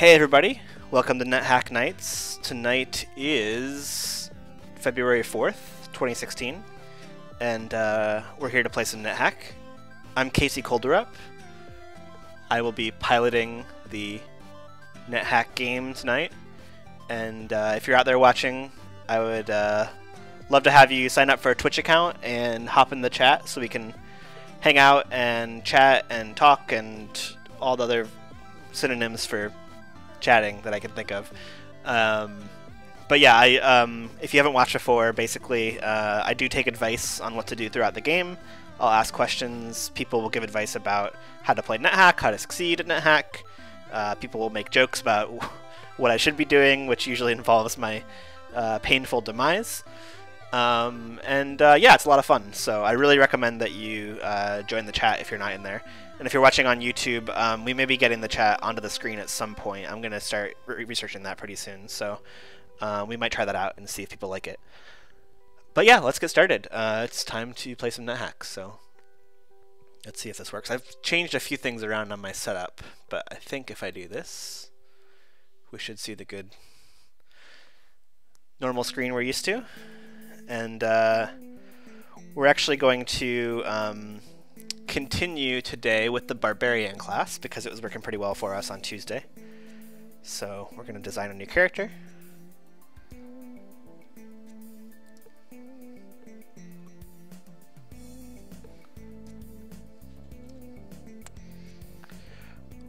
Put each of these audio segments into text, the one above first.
Hey everybody, welcome to Nethack Nights. Tonight is February 4th, 2016, and we're here to play some Nethack. I'm Casey Kolderup. I will be piloting the Nethack game tonight, and if you're out there watching, I would love to have you sign up for a Twitch account and hop in the chat so we can hang out and chat and talk and all the other synonyms for chatting that I can think of. But yeah, if you haven't watched before, basically I do take advice on what to do throughout the game. I'll ask questions, people will give advice about how to play Nethack, how to succeed at Nethack. People will make jokes about what I should be doing, which usually involves my painful demise. Yeah, it's a lot of fun, so I really recommend that you join the chat if you're not in there. And if you're watching on YouTube, we may be getting the chat onto the screen at some point. I'm going to start researching that pretty soon, so we might try that out and see if people like it. But yeah, let's get started. It's time to play some Nethack, so let's see if this works. I've changed a few things around on my setup, but I think if I do this, we should see the good normal screen we're used to. And we're actually going to continue today with the Barbarian class because it was working pretty well for us on Tuesday. So we're going to design a new character.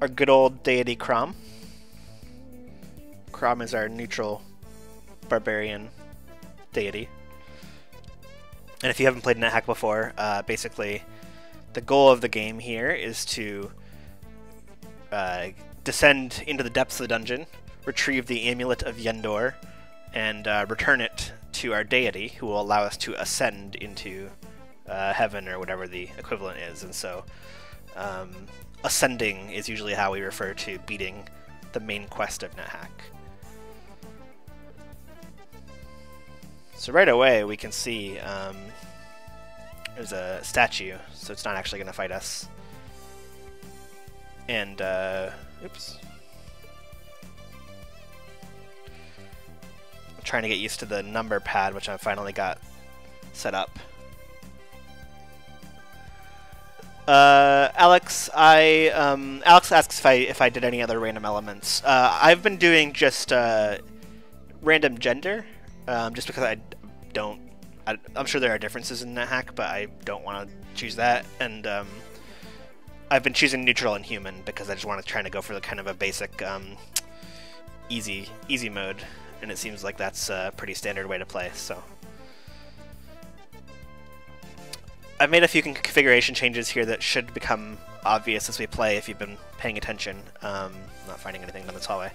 Our good old deity Crom. Crom is our neutral barbarian deity. And if you haven't played Nethack before, basically the goal of the game here is to descend into the depths of the dungeon, retrieve the Amulet of Yendor, and return it to our deity, who will allow us to ascend into heaven or whatever the equivalent is. And so ascending is usually how we refer to beating the main quest of Nethack. So right away we can see there's a statue, so it's not actually going to fight us. And, oops. I'm trying to get used to the number pad, which I finally got set up. Alex asks if I did any other random elements. I've been doing just random gender. Just because I'm sure there are differences in Nethack, but I don't want to choose that. And I've been choosing neutral and human because I just want to try to go for the kind of a basic easy mode, and it seems like that's a pretty standard way to play. So I've made a few configuration changes here that should become obvious as we play if you've been paying attention. Not finding anything down this hallway.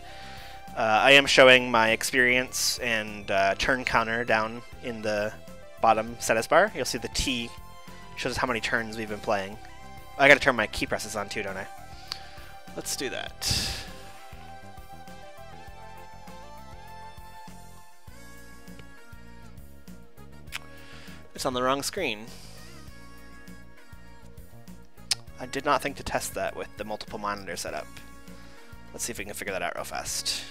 I am showing my experience and turn counter down in the bottom status bar. You'll see the T shows us how many turns we've been playing. I gotta turn my key presses on too, don't I? Let's do that. It's on the wrong screen. I did not think to test that with the multiple monitor setup. Let's see if we can figure that out real fast.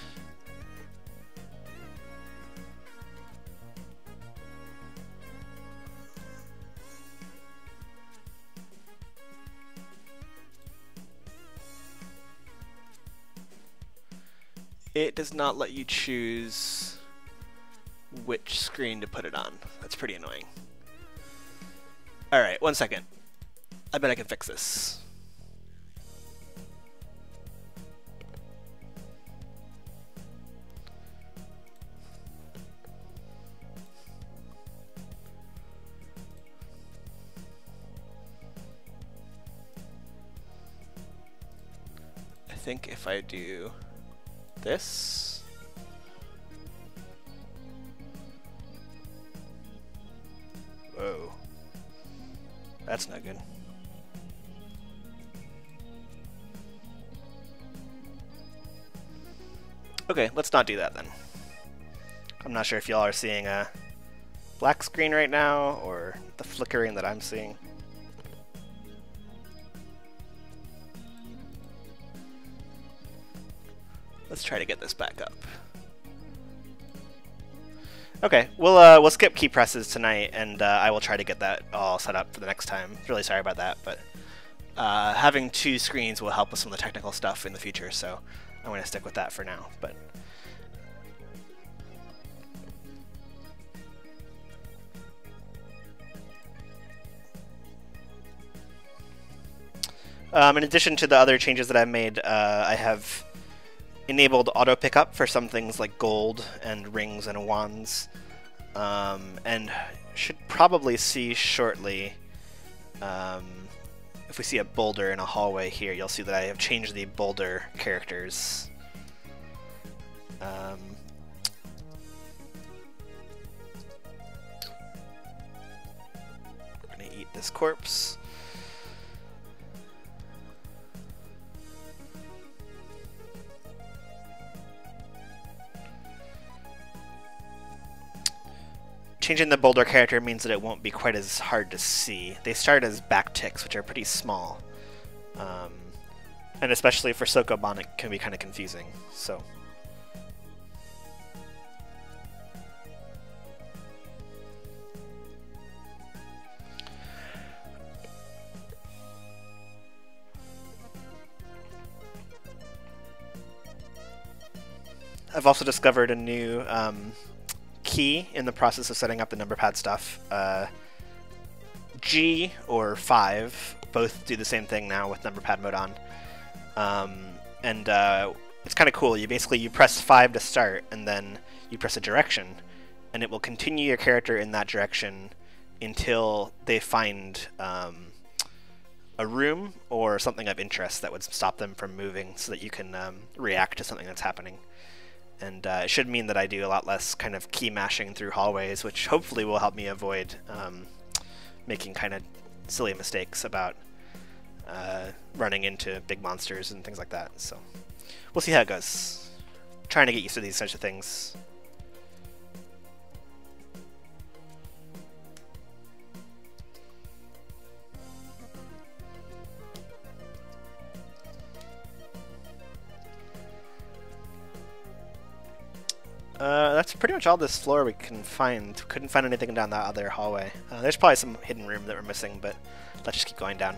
It does not let you choose which screen to put it on. That's pretty annoying. Alright, 1 second. I bet I can fix this. I think if I do this, whoa, that's not good. Okay, let's not do that then. I'm not sure if y'all are seeing a black screen right now or the flickering that I'm seeing. Let's try to get this back up. Okay, we'll skip key presses tonight, and I will try to get that all set up for the next time. Really sorry about that, but having 2 screens will help with some of the technical stuff in the future, so I'm going to stick with that for now. But in addition to the other changes that I've made, I have enabled auto pickup for some things like gold and rings and wands, and should probably see shortly, if we see a boulder in a hallway here, you'll see that I have changed the boulder characters. We're gonna eat this corpse. Changing the boulder character means that it won't be quite as hard to see. They start as backticks, which are pretty small. And especially for Sokoban, it can be kind of confusing. So I've also discovered a new key in the process of setting up the number pad stuff. G or 5 both do the same thing now with number pad mode on. It's kind of cool. You press 5 to start, and then you press a direction, and it will continue your character in that direction until they find a room or something of interest that would stop them from moving, so that you can react to something that's happening. And it should mean that I do a lot less kind of key mashing through hallways, which hopefully will help me avoid making kind of silly mistakes about running into big monsters and things like that. So we'll see how it goes. Trying to get used to these sorts of things. That's pretty much all this floor we can find. Couldn't find anything down that other hallway. There's probably some hidden room that we're missing, but let's just keep going down.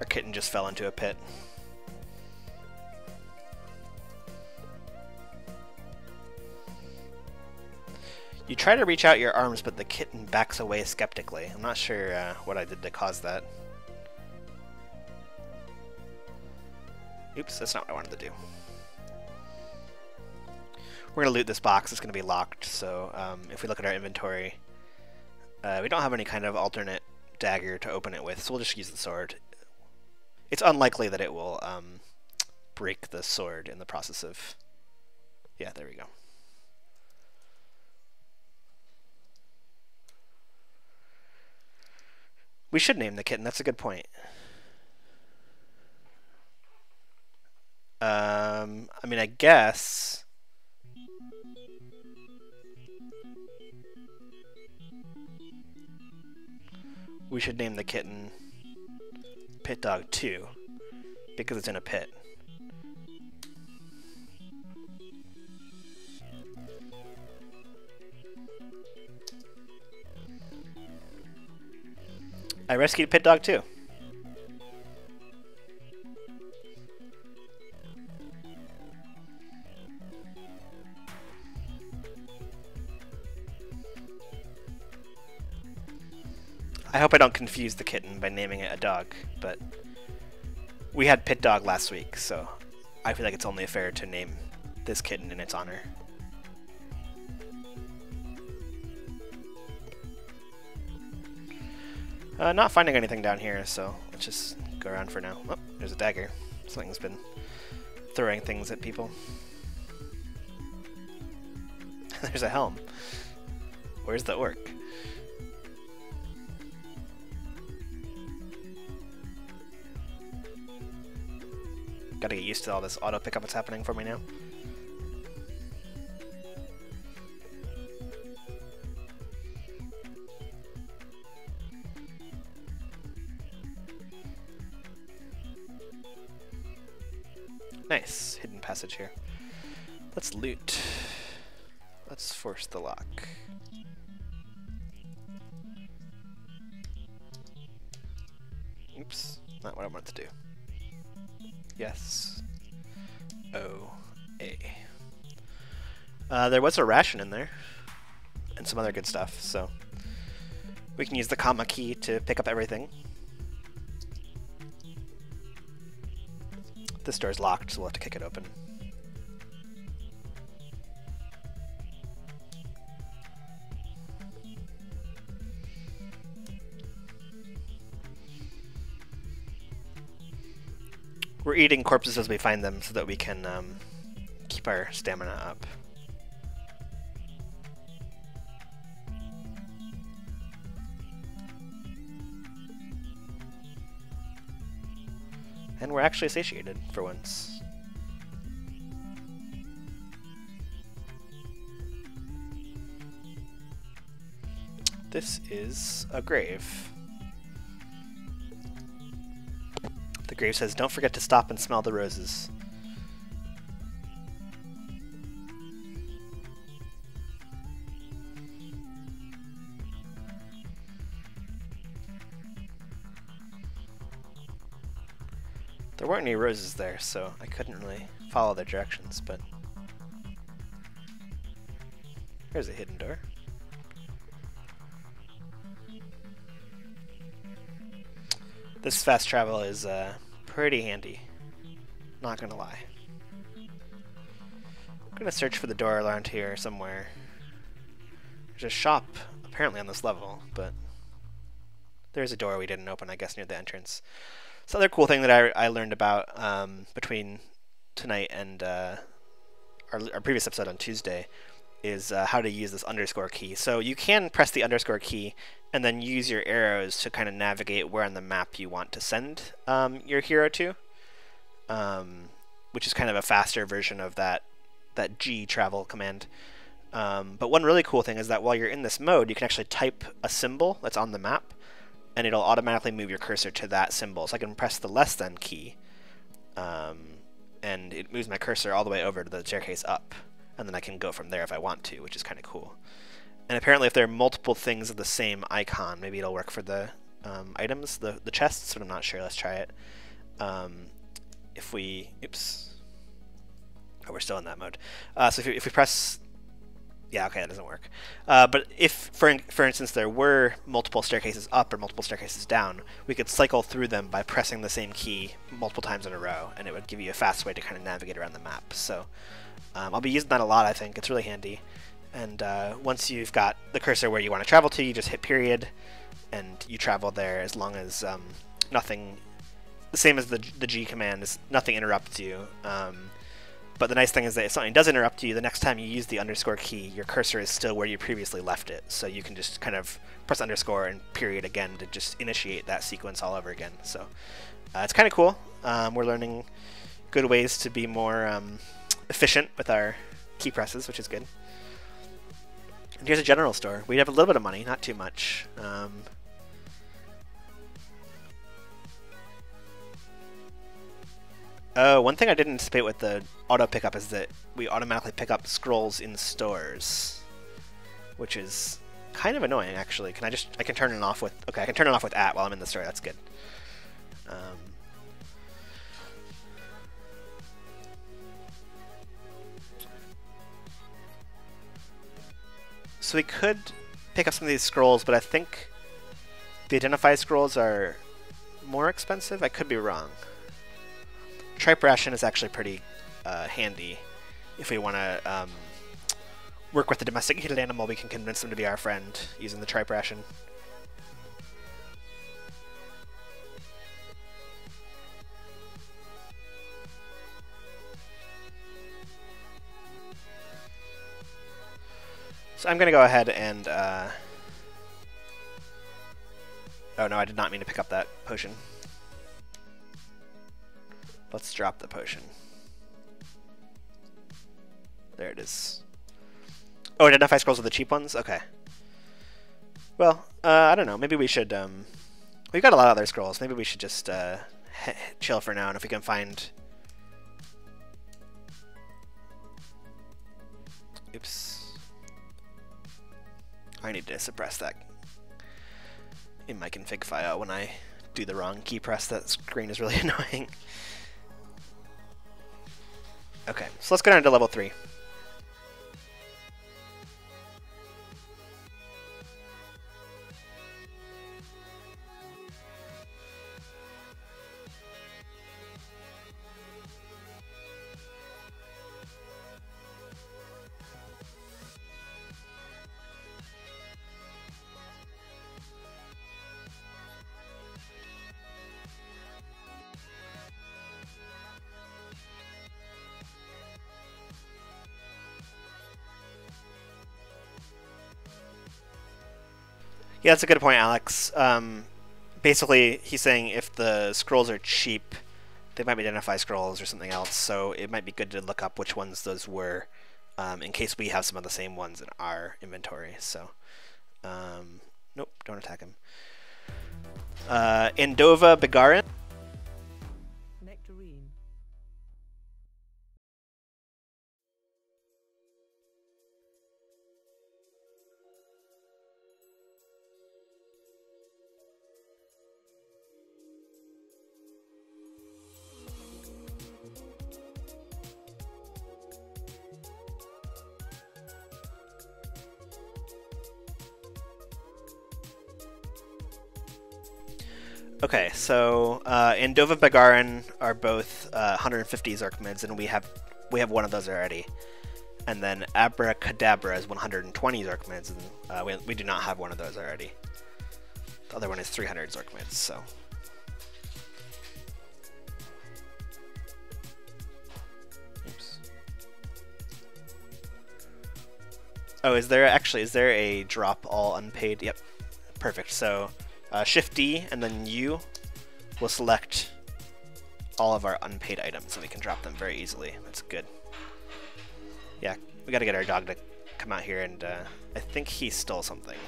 Our kitten just fell into a pit. You try to reach out your arms, but the kitten backs away skeptically. I'm not sure what I did to cause that. Oops, that's not what I wanted to do. We're going to loot this box. It's going to be locked, so if we look at our inventory, we don't have any kind of alternate dagger to open it with, so we'll just use the sword. It's unlikely that it will break the sword in the process of... Yeah, there we go. We should name the kitten. That's a good point. I mean, I guess... we should name the kitten Pitdog 2, because it's in a pit. I rescued Pitdog 2. I hope I don't confuse the kitten by naming it a dog, but we had Pitdog last week, so I feel like it's only fair to name this kitten in its honor. Not finding anything down here, so let's just go around for now. Oh, there's a dagger. Something's been throwing things at people. There's a helm. Where's the orc? Gotta get used to all this auto pickup that's happening for me now. Nice. Hidden passage here. Let's loot. Let's force the lock. Oops. Not what I wanted to do. Yes. O-A. There was a ration in there. And some other good stuff, so we can use the comma key to pick up everything. This door's locked, so we'll have to kick it open. We're eating corpses as we find them so that we can keep our stamina up. And we're actually satiated for once. This is a grave. The grave says, "Don't forget to stop and smell the roses." There weren't any roses there, so I couldn't really follow their directions, but there's a hidden door. This fast travel is pretty handy, not gonna lie. I'm gonna search for the door around here somewhere. There's a shop apparently on this level, but there's a door we didn't open, I guess, near the entrance. So other cool thing that I learned about between tonight and our previous episode on Tuesday is how to use this underscore key. So you can press the underscore key and then use your arrows to kind of navigate where on the map you want to send your hero to, which is kind of a faster version of that G travel command. But one really cool thing is that while you're in this mode, you can actually type a symbol that's on the map, and it'll automatically move your cursor to that symbol. So I can press the less than key, and it moves my cursor all the way over to the staircase up, and then I can go from there if I want to, which is kind of cool. And apparently if there are multiple things of the same icon, maybe it'll work for the items, the chests, but I'm not sure. Let's try it. If we... Oops. Oh, we're still in that mode. So if we press... Yeah, okay, that doesn't work. But if, for instance, there were multiple staircases up or multiple staircases down, we could cycle through them by pressing the same key multiple times in a row, and it would give you a fast way to kind of navigate around the map. So I'll be using that a lot, I think. It's really handy. And once you've got the cursor where you want to travel to, you just hit period, and you travel there as long as nothing... The same as the G command, is nothing interrupts you. But the nice thing is that if something does interrupt you, the next time you use the underscore key, your cursor is still where you previously left it. So you can just kind of press underscore and period again to just initiate that sequence all over again. So it's kind of cool. We're learning good ways to be more efficient with our key presses, which is good. And here's a general store. We have a little bit of money, not too much. One thing I didn't anticipate with the auto pickup is that we automatically pick up scrolls in stores, which is kind of annoying, actually. I can turn it off with, okay, I can turn it off with @ while I'm in the store. That's good. So we could pick up some of these scrolls, but I think the identify scrolls are more expensive. I could be wrong. Tripe ration is actually pretty handy. If we want to work with the domesticated animal, we can convince them to be our friend using the tripe ration. So I'm going to go ahead and... Oh no, I did not mean to pick up that potion. Let's drop the potion. There it is. Oh, identify scrolls are the cheap ones? Okay. Well, I don't know. Maybe we should... We've got a lot of other scrolls. Maybe we should just chill for now, and if we can find Oops. I need to suppress that in my config file when I do the wrong key press. That screen is really annoying. Okay, so let's go down to level 3. Yeah, that's a good point, Alex. Basically, he's saying if the scrolls are cheap, they might be identify scrolls or something else, so it might be good to look up which ones those were, in case we have some of the same ones in our inventory. So, nope, don't attack him. Indova Begarin. Okay, so Indova Begarin are both 150 Zarkmids, and we have one of those already. And then Abracadabra is 120 Zarkmids, and we do not have one of those already. The other one is 300 Zarkmids, so. Oops. Oh, is there a drop all unpaid? Yep, perfect. So. Shift D and then U will select all of our unpaid items, so we can drop them very easily. That's good. Yeah, we gotta get our dog to come out here, and I think he stole something.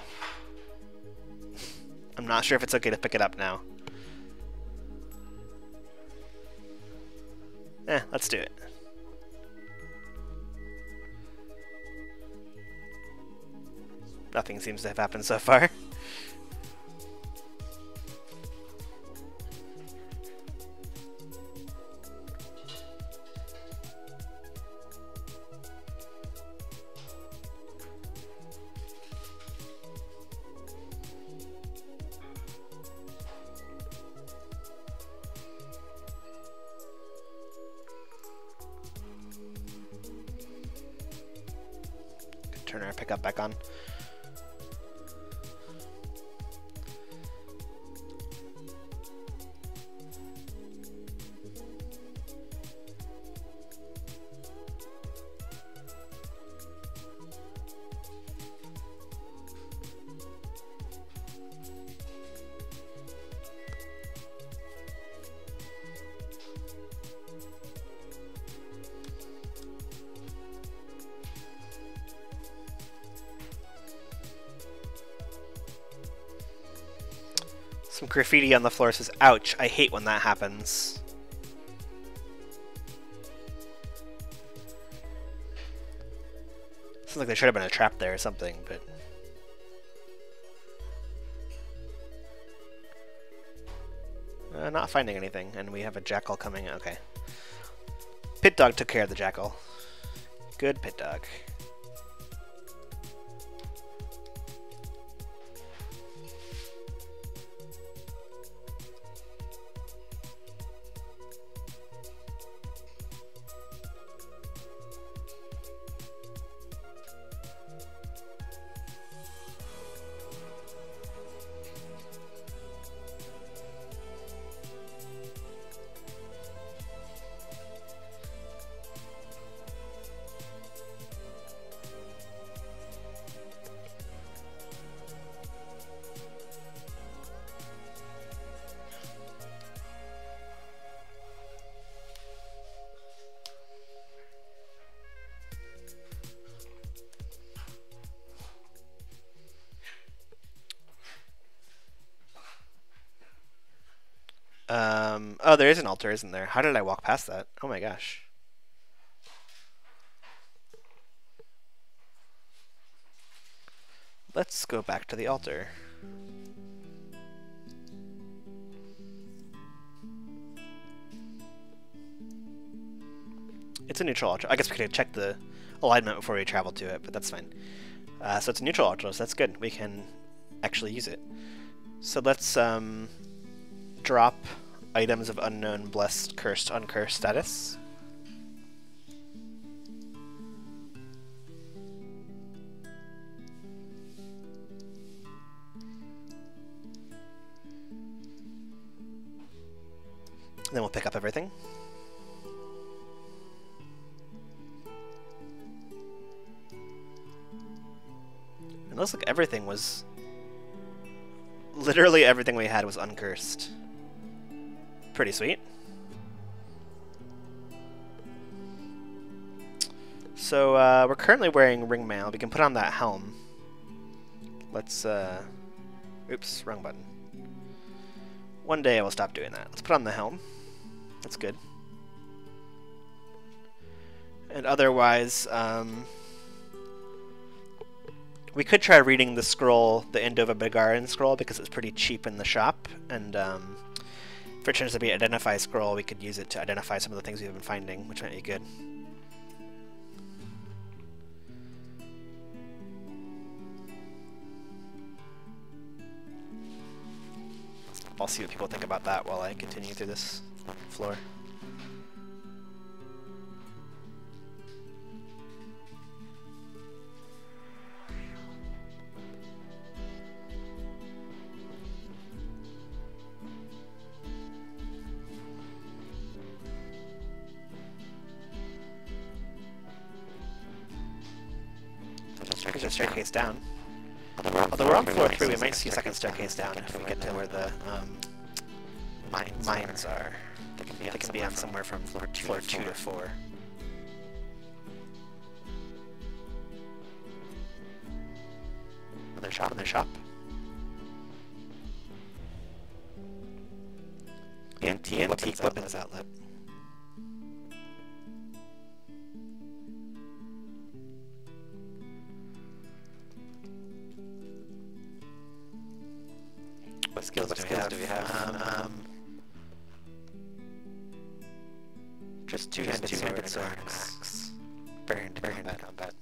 I'm not sure if it's okay to pick it up now. Let's do it. Nothing seems to have happened so far. Turn our pickup back on. Some graffiti on the floor says, ouch, I hate when that happens. Sounds like there should have been a trap there or something, but... not finding anything, and we have a jackal coming. Okay. Pitdog took care of the jackal. Good Pitdog. Oh, there is an altar, isn't there? How did I walk past that? Oh my gosh. let's go back to the altar. It's a neutral altar. I guess we could check the alignment before we travel to it, but that's fine. So it's a neutral altar, so that's good. We can actually use it. So let's drop items of unknown, blessed, cursed, uncursed status. And then we'll pick up everything. It looks like everything was... Literally everything we had was uncursed. Pretty sweet. So, we're currently wearing ring mail. We can put on that helm. Let's, oops, wrong button. One day I will stop doing that. Let's put on the helm. That's good. And otherwise, we could try reading the scroll, the Endova Begarin scroll, because it's pretty cheap in the shop, and if it turns to be an identify scroll, we could use it to identify some of the things we've been finding, which might be good. I'll see what people think about that while I continue through this floor. There's a staircase down. Although we're on floor 3, we might see a second staircase down if we get to where the mines are. They can be on somewhere from floor 2 to 4. Another shop. Antique weapons outlet. What skills do we have? Just two-handed sword and axe. Bare-handed combat.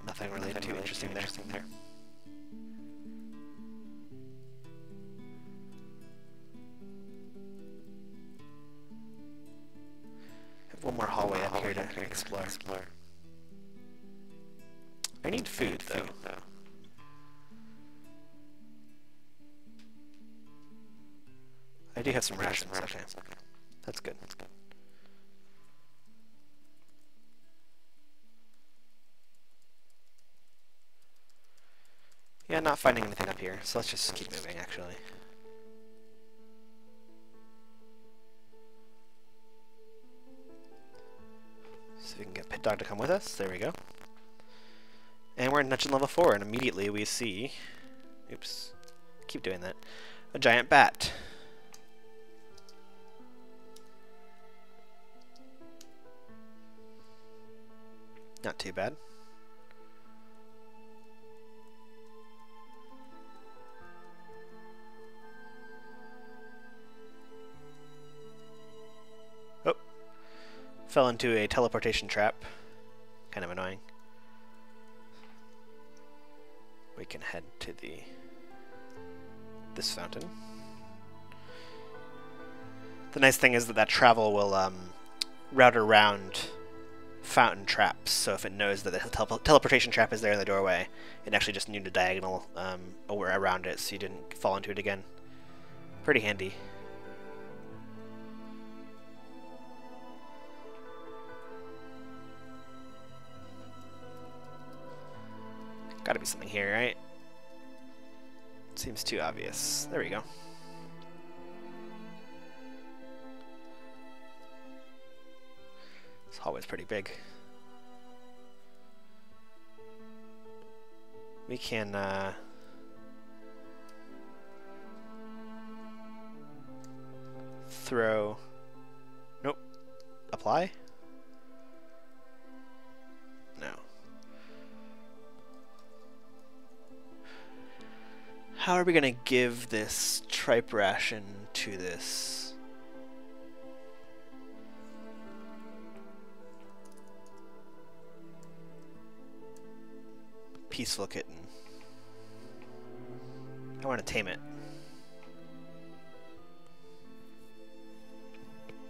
Nothing really too interesting there. One more hallway up here to explore. I need food, though. I do have some rations, okay. That's good. Yeah, not finding anything up here, so let's just keep moving, actually. So we can get Pitdog to come with us. There we go. And we're in dungeon level 4, and immediately we see... Oops. Keep doing that. A giant bat. Not too bad. Oh. Fell into a teleportation trap. Kind of annoying. We can head to this fountain. The nice thing is that travel will route around fountain traps, so if it knows that the teleportation trap is there in the doorway, it actually just knew the diagonal around it so you didn't fall into it again. Pretty handy. Gotta be something here, right? Seems too obvious. There we go. This hallway's pretty big. We can throw... Nope. Apply? No. How are we going to give this tripe ration to this? Peaceful kitten. I want to tame it.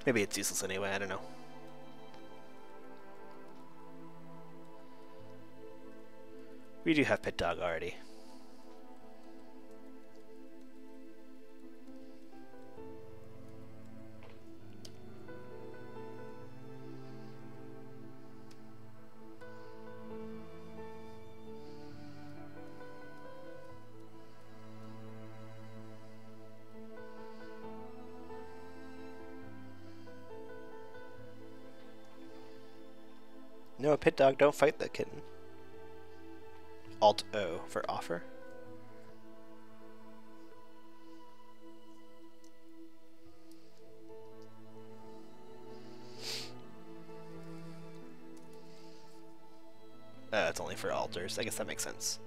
Maybe it's useless anyway, I don't know. We do have Pitdog already. No, Pitdog, don't fight that kitten. Alt-O for offer. It's only for altars. I guess that makes sense.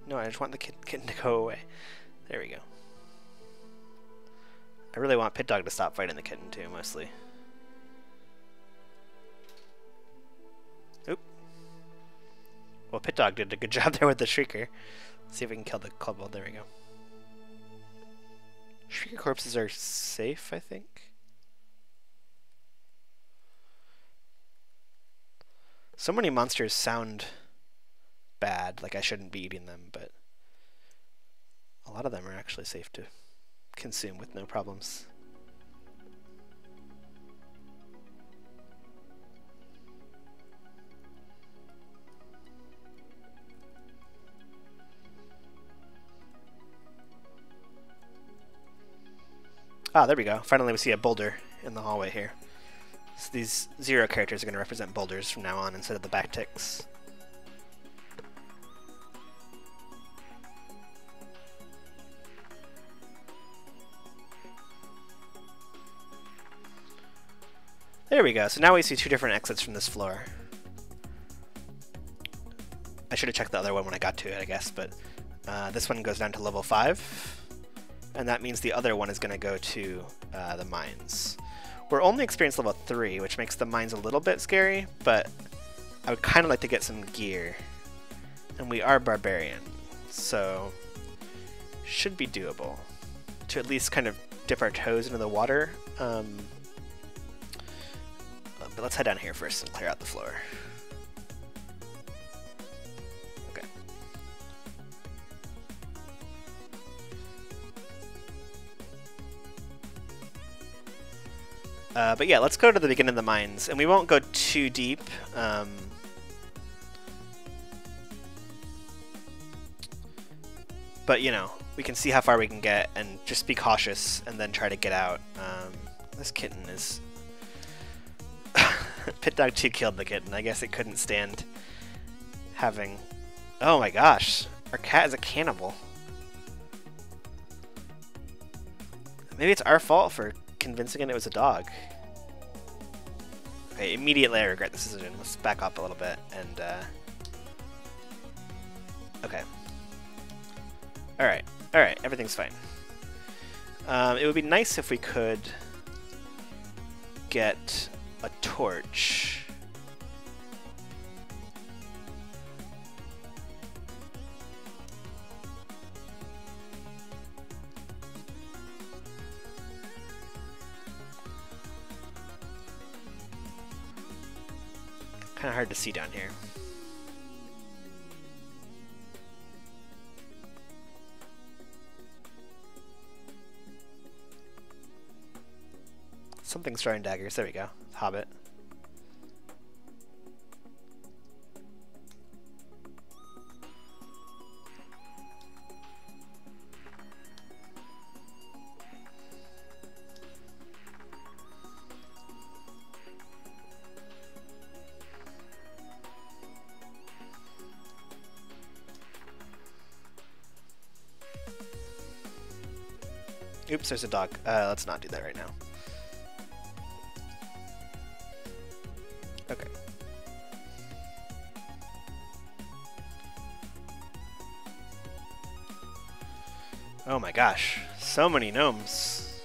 No, I just want the kitten to go away. There we go. I really want Pitdog to stop fighting the kitten too, mostly. Oop. Well, Pitdog did a good job there with the Shrieker. Let's see if we can kill the kobold. There we go. Shrieker corpses are safe, I think. So many monsters sound bad, like I shouldn't be eating them, but a lot of them are actually safe to consume with no problems. Ah, there we go. Finally we see a boulder in the hallway here. So these 0 characters are going to represent boulders from now on instead of the backticks. There we go. So now we see 2 different exits from this floor. I should have checked the other one when I got to it, I guess, but this one goes down to level 5. And that means the other one is going to go to the mines. We're only experienced level 3, which makes the mines a little bit scary, but I would kind of like to get some gear. And we are barbarian, so should be doable to at least kind of dip our toes into the water. But let's head down here first and clear out the floor. But yeah, let's go to the beginning of the mines, and we won't go too deep. But, you know, we can see how far we can get, and just be cautious, and then try to get out. This kitten is... Pitdog 2 killed the kitten. I guess it couldn't stand having... Oh my gosh, our cat is a cannibal. Maybe it's our fault for convincing it was a dog. Okay, immediately I regret this decision. Let's back up a little bit and okay. Alright, everything's fine. It would be nice if we could get a torch. Kind of hard to see down here. Something's throwing daggers. There we go. Hobbit. Oops, there's a dog. Let's not do that right now. Okay. Oh my gosh, so many gnomes.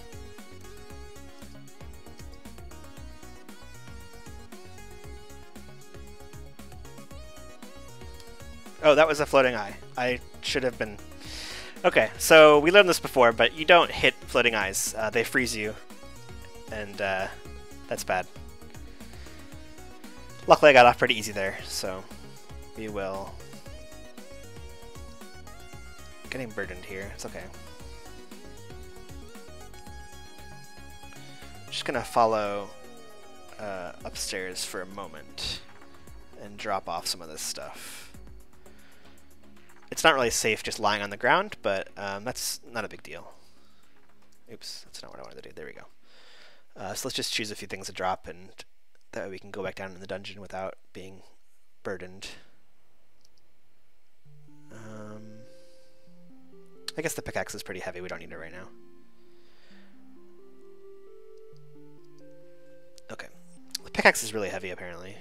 Oh, that was a floating eye. I should have been... Okay, so we learned this before, but you don't hit floating eyes. They freeze you, and that's bad. Luckily I got off pretty easy there, so we will... Getting burdened here, it's okay. Just gonna follow upstairs for a moment and drop off some of this stuff. It's not really safe just lying on the ground, but that's not a big deal. Oops, that's not what I wanted to do. There we go. So let's just choose a few things to drop, and that way we can go back down in the dungeon without being burdened. I guess the pickaxe is pretty heavy. We don't need it right now. Okay. The pickaxe is really heavy, apparently.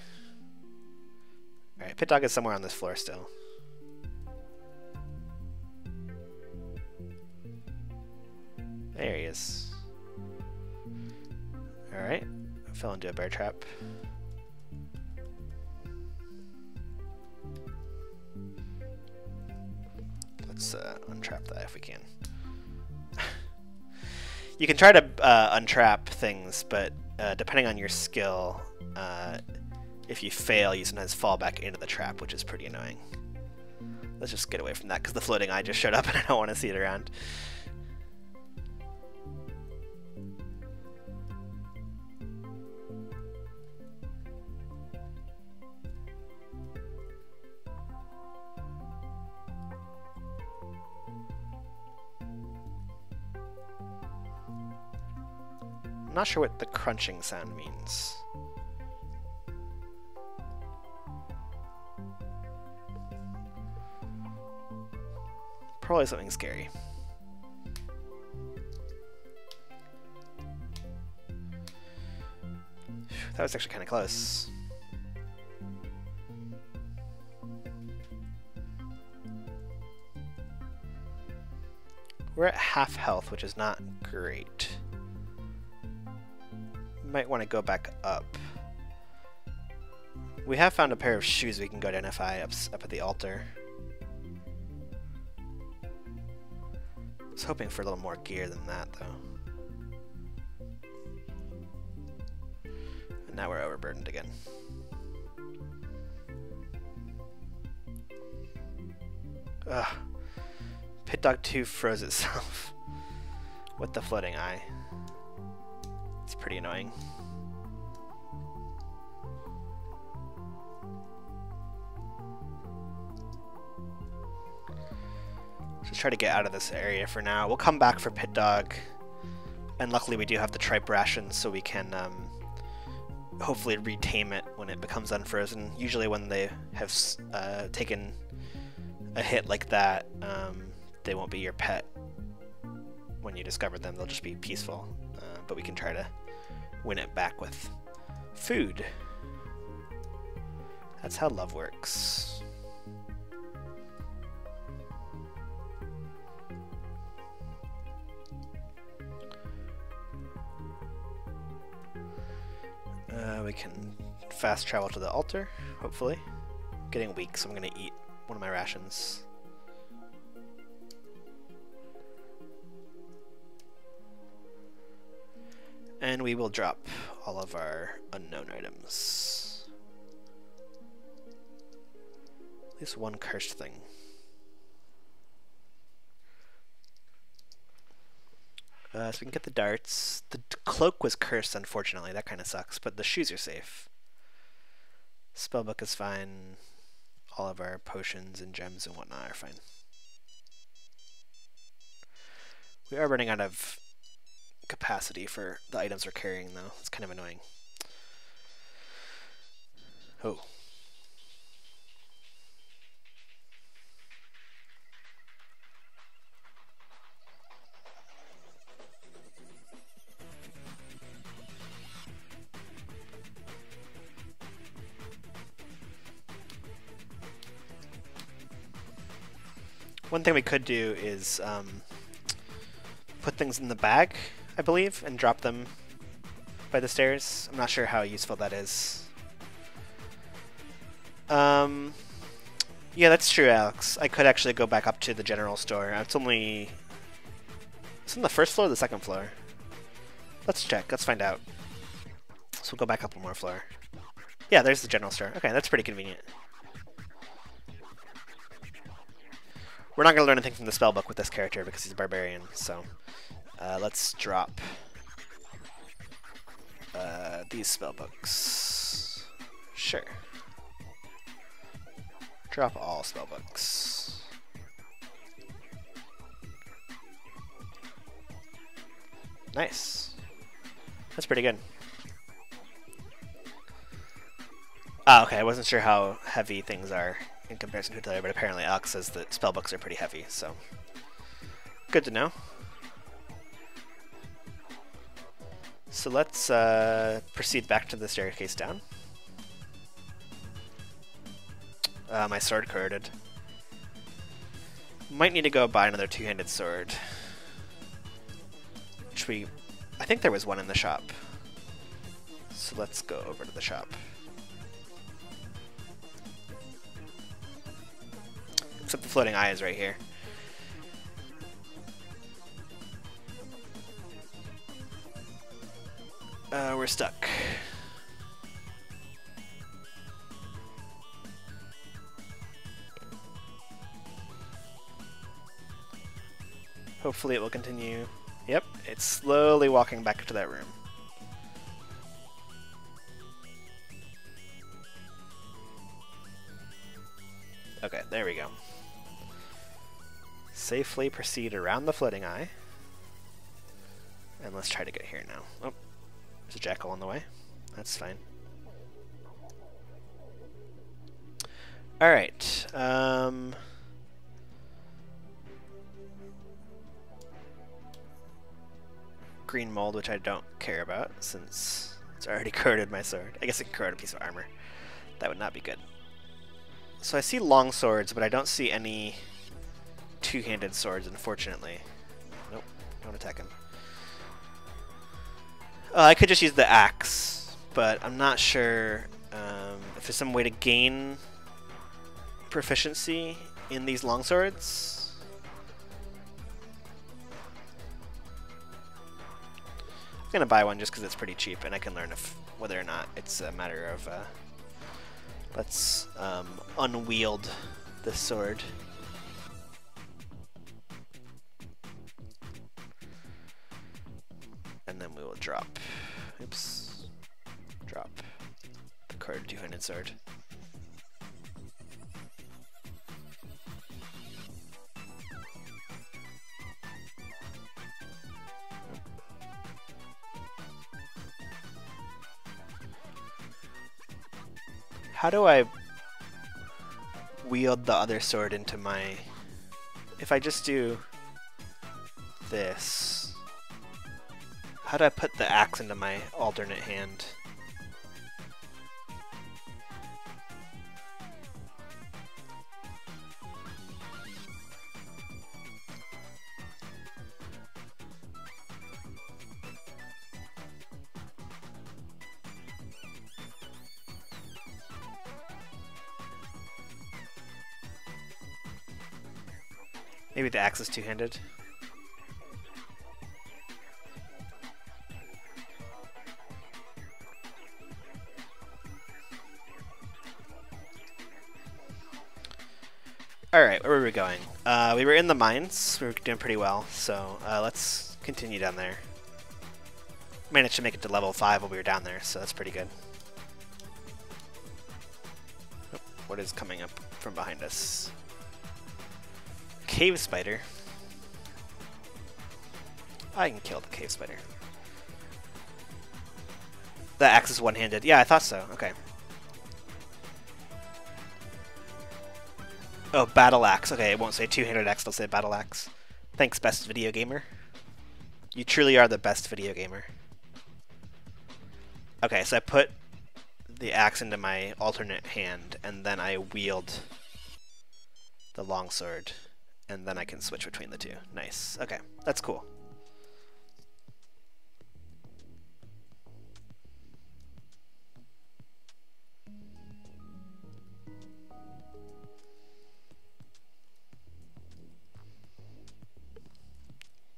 Alright, Pitdog is somewhere on this floor still. There he is. Alright, I fell into a bear trap. Let's untrap that if we can. You can try to untrap things, but depending on your skill, if you fail, you sometimes fall back into the trap, which is pretty annoying. Let's just get away from that, because the floating eye just showed up and I don't want to see it around. I'm not sure what the crunching sound means. Probably something scary. That was actually kind of close. We're at half health, which is not great. Might want to go back up. We have found a pair of shoes we can go identify up at the altar. I was hoping for a little more gear than that, though. And now we're overburdened again. Ugh. Pitdog 2 froze itself with the floating eye. It's pretty annoying. Just try to get out of this area for now. We'll come back for Pitdog, and luckily we do have the tripe rations, so we can hopefully retame it when it becomes unfrozen. Usually when they have taken a hit like that, they won't be your pet when you discover them. They'll just be peaceful. But we can try to win it back with food. That's how love works. We can fast travel to the altar, hopefully. I'm getting weak, so I'm going to eat one of my rations. And we will drop all of our unknown items. At least one cursed thing. So we can get the darts. The cloak was cursed, unfortunately. That kind of sucks, but the shoes are safe. Spellbook is fine. All of our potions and gems and whatnot are fine. We are running out of capacity for the items we're carrying, though. It's kind of annoying. Oh. One thing we could do is put things in the bag, I believe, and drop them by the stairs. I'm not sure how useful that is. Yeah, that's true, Alex. I could actually go back up to the general store. It's on the first floor or the second floor? Let's check. Let's find out. So we'll go back up one more floor. Yeah, there's the general store. Okay, that's pretty convenient. We're not going to learn anything from the spellbook with this character because he's a barbarian, so let's drop these spellbooks. Sure. Drop all spellbooks. Nice. That's pretty good. Ah, okay, I wasn't sure how heavy things are in comparison to each other, but apparently Alex says that spellbooks are pretty heavy, so good to know. So let's proceed back to the staircase down. My sword corroded. Might need to go buy another two-handed sword. Which I think there was one in the shop. So let's go over to the shop. Except the floating eye is right here. We're stuck. Hopefully it will continue. Yep, it's slowly walking back to that room. Okay, there we go. Safely proceed around the floating eye. And let's try to get here now. Oh, there's a jackal on the way. That's fine. Alright, green mold, which I don't care about since it's already corroded my sword. I guess it can corrode a piece of armor. That would not be good. So I see long swords, but I don't see any two-handed swords, unfortunately. Nope, don't attack him. I could just use the axe, but I'm not sure if there's some way to gain proficiency in these longswords. I'm gonna buy one just because it's pretty cheap, and I can learn whether or not it's a matter of let's unwield this sword. And then we will drop. Oops. Drop the card two-handed sword. How do I wield the other sword into my... If I just do this, how do I put the axe into my alternate hand? Maybe the axe is two-handed. Alright, where were we going? We were in the mines. We were doing pretty well, so let's continue down there. Managed to make it to level 5 while we were down there, so that's pretty good. Oh, what is coming up from behind us? Cave spider. I can kill the cave spider. The axe is one-handed. Yeah, I thought so. Okay. Oh, battle axe. Okay, it won't say two-handed axe, it'll say battle axe. Thanks, best video gamer. You truly are the best video gamer. Okay, so I put the axe into my alternate hand, and then I wield the longsword. and then I can switch between the two. Nice. Okay, that's cool.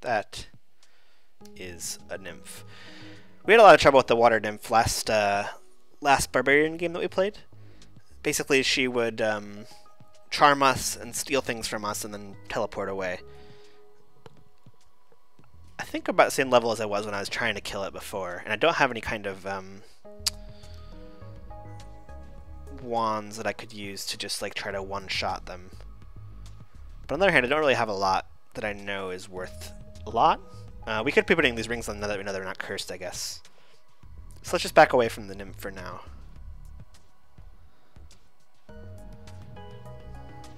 That is a nymph. We had a lot of trouble with the water nymph last barbarian game that we played. Basically, she would charm us and steal things from us and then teleport away. I think about the same level as I was when I was trying to kill it before, and I don't have any kind of wands that I could use to just like try to one-shot them. But on the other hand, I don't really have a lot that I know is worth a lot. We could be putting these rings on now that we know they're not cursed, I guess. So let's just back away from the nymph for now.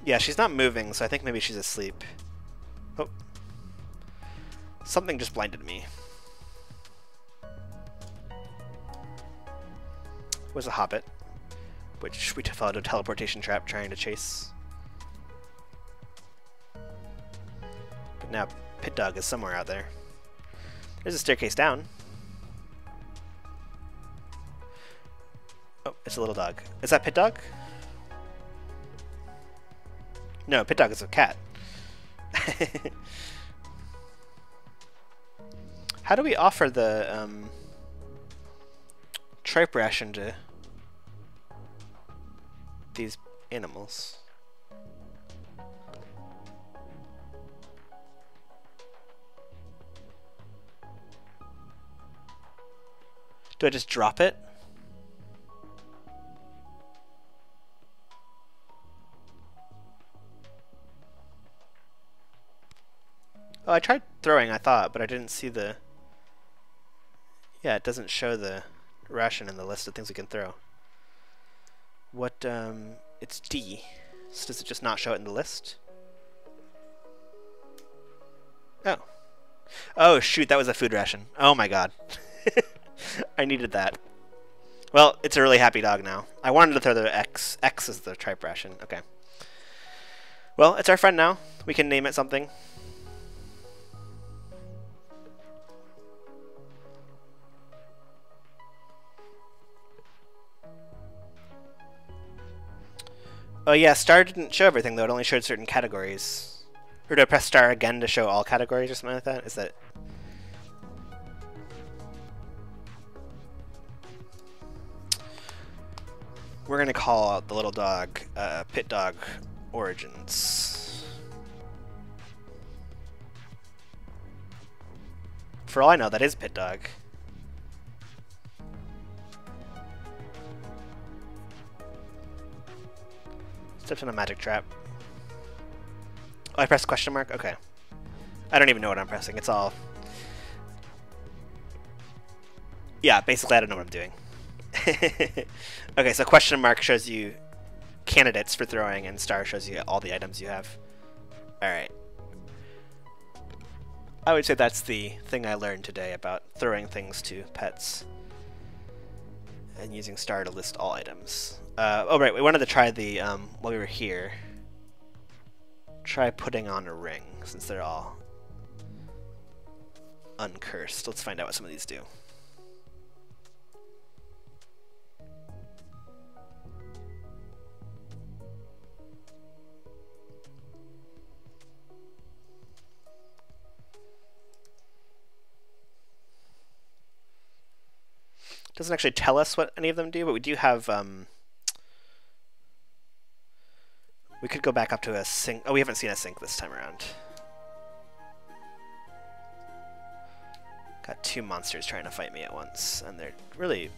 Yeah, she's not moving, so I think maybe she's asleep. Oh. Something just blinded me. It was a hobbit, which we followed a teleportation trap trying to chase. But now Pitdog is somewhere out there. There's a staircase down. Oh, it's a little dog. Is that Pitdog? No, Pitdog is a cat. How do we offer the tripe ration to these animals? Do I just drop it? Oh, I tried throwing, I thought, but I didn't see the... Yeah, it doesn't show the ration in the list of things we can throw. What, it's D. So does it just not show it in the list? Oh. Oh, shoot, that was a food ration. Oh my god. I needed that. Well, it's a really happy dog now. I wanted to throw the X. X is the tripe ration. Okay. Well, it's our friend now. We can name it something. Oh yeah, star didn't show everything though, it only showed certain categories. Or do I press star again to show all categories or something like that? Is that... We're gonna call out the little dog, Pitdog Origins. For all I know, that is Pitdog. Stepped on a magic trap. Oh, I pressed question mark? Okay. I don't even know what I'm pressing. It's all... Yeah, basically I don't know what I'm doing. Okay, so question mark shows you candidates for throwing, and star shows you all the items you have. Alright. I would say that's the thing I learned today about throwing things to pets. And using star to list all items. Oh right, we wanted to try the, while we were here, try putting on a ring, since they're all uncursed. Let's find out what some of these do. Doesn't actually tell us what any of them do, but we do have, we could go back up to a sync. Oh, we haven't seen a sync this time around. Got two monsters trying to fight me at once, and they're really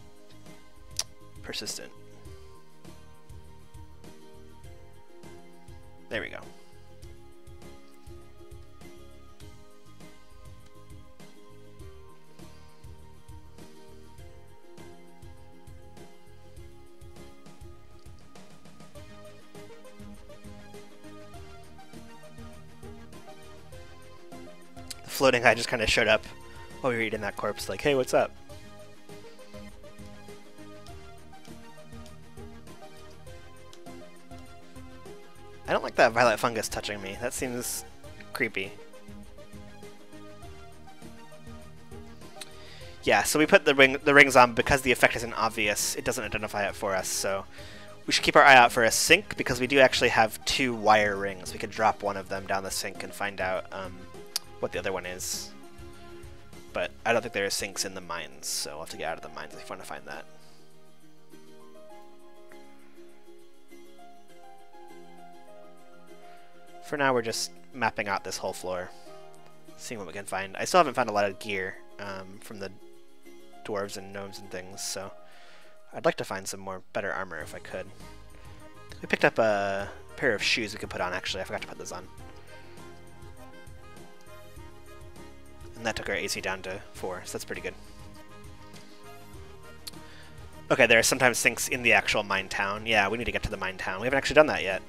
persistent. There we go. Floating guy just kind of showed up while we were eating that corpse, like, hey, what's up? I don't like that violet fungus touching me. That seems creepy. Yeah, so we put the rings on because the effect isn't obvious. It doesn't identify it for us, so we should keep our eye out for a sink because we do actually have 2 wire rings. We could drop one of them down the sink and find out what the other one is. But I don't think there are sinks in the mines, so we'll have to get out of the mines if we want to find that. For now, we're just mapping out this whole floor, seeing what we can find. I still haven't found a lot of gear from the dwarves and gnomes and things, so I'd like to find some more better armor if I could. We picked up a pair of shoes we could put on, actually. I forgot to put those on. And that took our AC down to 4, so that's pretty good. Okay, there are sometimes sinks in the actual mine town. Yeah, we need to get to the mine town. We haven't actually done that yet.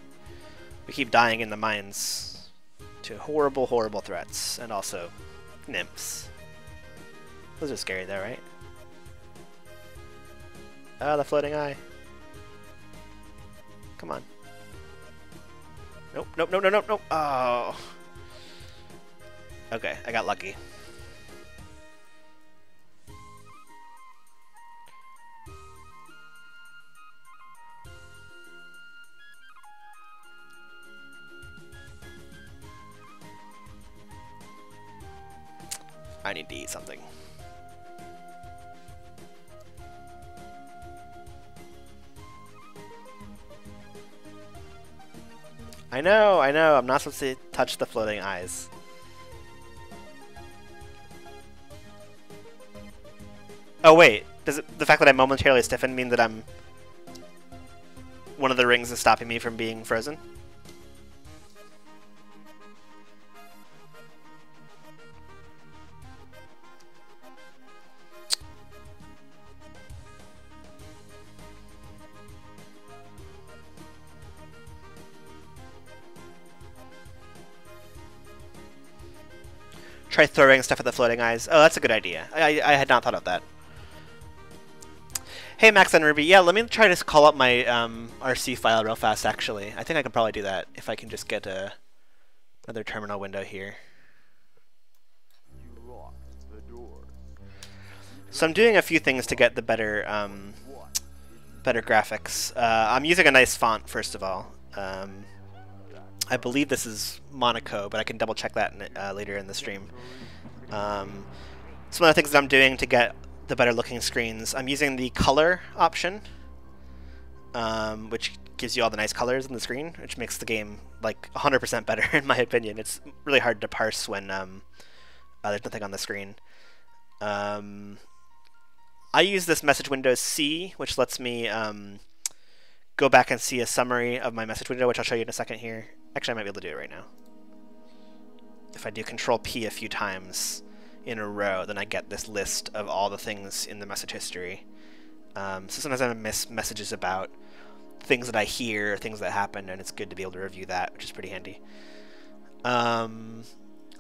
We keep dying in the mines to horrible, horrible threats, and also nymphs. Those are scary though, right? Ah, the floating eye. Come on. Nope, nope, nope, nope, nope, nope. Oh. Okay, I got lucky. I need to eat something. I know, I'm not supposed to touch the floating eyes. Oh wait, does the fact that I momentarily stiffened mean that I'm... one of the rings is stopping me from being frozen? Try throwing stuff at the floating eyes. Oh, that's a good idea. I had not thought of that. Hey, Max and Ruby. Yeah, let me try to call up my RC file real fast, actually. I think I can probably do that if I can just get another terminal window here. So I'm doing a few things to get the better graphics. I'm using a nice font, first of all. I believe this is Monaco, but I can double check that later in the stream. Some of the things that I'm doing to get the better looking screens, I'm using the color option, which gives you all the nice colors in the screen, which makes the game like 100% better in my opinion. It's really hard to parse when there's nothing on the screen. I use this message window C, which lets me go back and see a summary of my message window, which I'll show you in a second here. Actually, I might be able to do it right now. If I do Control P a few times in a row, then I get this list of all the things in the message history. So sometimes I miss messages about things that I hear, or things that happen, and it's good to be able to review that, which is pretty handy.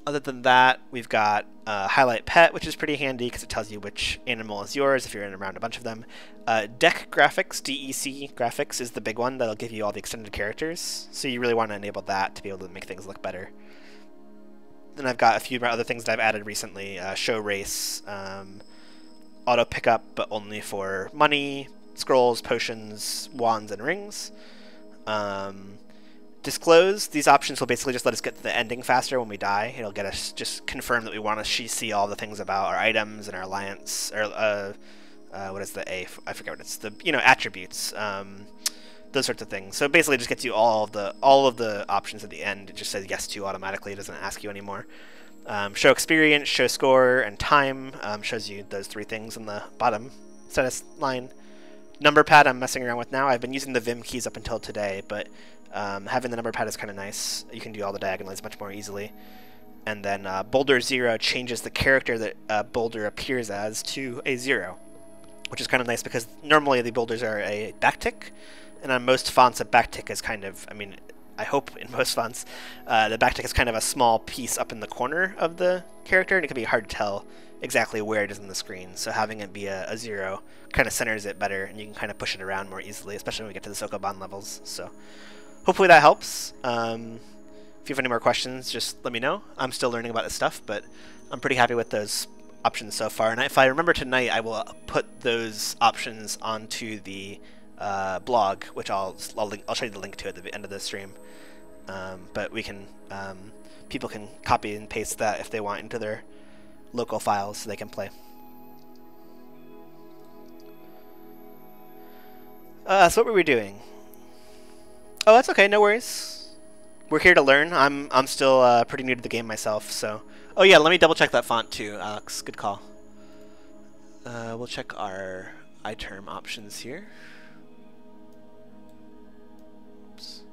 Other than that, we've got Highlight Pet, which is pretty handy because it tells you which animal is yours if you're in around a bunch of them. Deck Graphics, DEC Graphics, is the big one that'll give you all the extended characters, so you really want to enable that to be able to make things look better. Then I've got a few other things that I've added recently. Show Race, Auto Pickup, but only for money, scrolls, potions, wands, and rings. Disclose, these options will basically just let us get to the ending faster when we die. It'll get us just confirm that we want to see all the things about our items and our alliance, or what is the A? I forget what it's, the attributes, those sorts of things. So it basically just gets you all of the options at the end. It just says yes to automatically. It doesn't ask you anymore. Show experience, show score, and time shows you those 3 things in the bottom status line. Number pad I'm messing around with now. I've been using the Vim keys up until today, but having the number pad is kind of nice. You can do all the diagonals much more easily. And then Boulder 0 changes the character that Boulder appears as to a 0, which is kind of nice because normally the boulders are a backtick, and on most fonts a backtick is kind of, I mean, I hope in most fonts, the backtick is kind of a small piece up in the corner of the character, and it can be hard to tell exactly where it is in the screen. So having it be a 0 kind of centers it better, and you can kind of push it around more easily, especially when we get to the Sokoban levels. So hopefully that helps. If you have any more questions, just let me know. I'm still learning about this stuff, but I'm pretty happy with those options so far. And if I remember tonight, I will put those options onto the blog, which I'll show you the link to at the end of the stream. But we can people can copy and paste that if they want into their local files so they can play. So what were we doing? Oh, that's okay. No worries. We're here to learn. I'm still pretty new to the game myself, so. Oh yeah, let me double check that font too, Alex. Good call. We'll check our iTerm options here. Oops.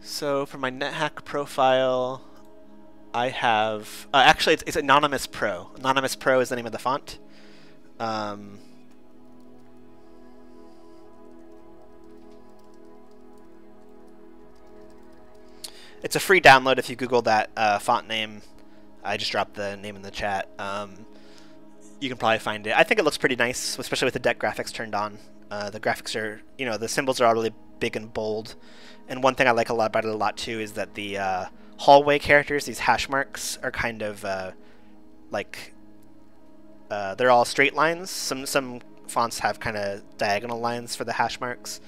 So for my Nethack profile, I have actually it's Anonymous Pro. Anonymous Pro is the name of the font. It's a free download if you Google that font name. I just dropped the name in the chat. You can probably find it. I think it looks pretty nice, especially with the deck graphics turned on. The graphics are, the symbols are all really big and bold. And one thing I like about it a lot too is that the hallway characters, these hash marks, are kind of they're all straight lines. Some fonts have kind of diagonal lines for the hash marks.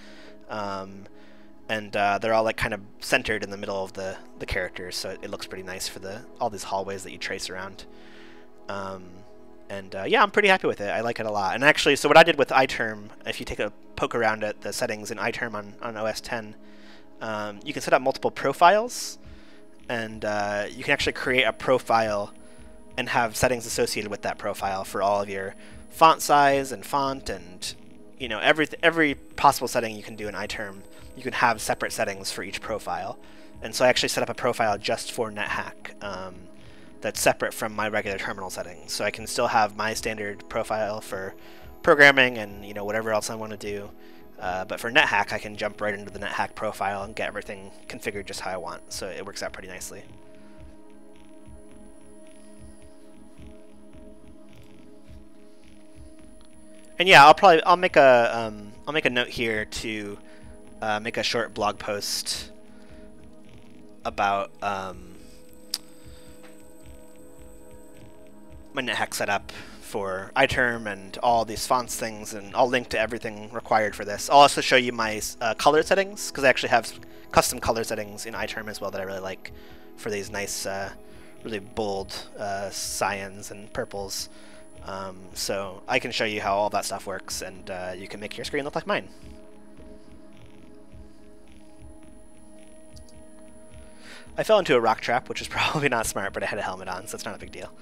And they're all like kind of centered in the middle of the characters, so it looks pretty nice for all these hallways that you trace around. Yeah, I'm pretty happy with it. I like it a lot. And actually, so what I did with iTerm, if you take a poke around at the settings in iTerm on OS 10, you can set up multiple profiles, and you can actually create a profile and have settings associated with that profile for all of your font size and font and every possible setting you can do in iTerm. You can have separate settings for each profile. And so I actually set up a profile just for Nethack that's separate from my regular terminal settings. So I can still have my standard profile for programming and whatever else I want to do. But for Nethack, I can jump right into the Nethack profile and get everything configured just how I want. So it works out pretty nicely. And yeah, I'll make a note here to make a short blog post about my Nethack setup for iTerm and all these fonts things, and I'll link to everything required for this. I'll also show you my color settings, because I actually have custom color settings in iTerm as well that I really like for these nice, really bold cyans and purples. So I can show you how all that stuff works, and you can make your screen look like mine. I fell into a rock trap, which is probably not smart, but I had a helmet on, so it's not a big deal.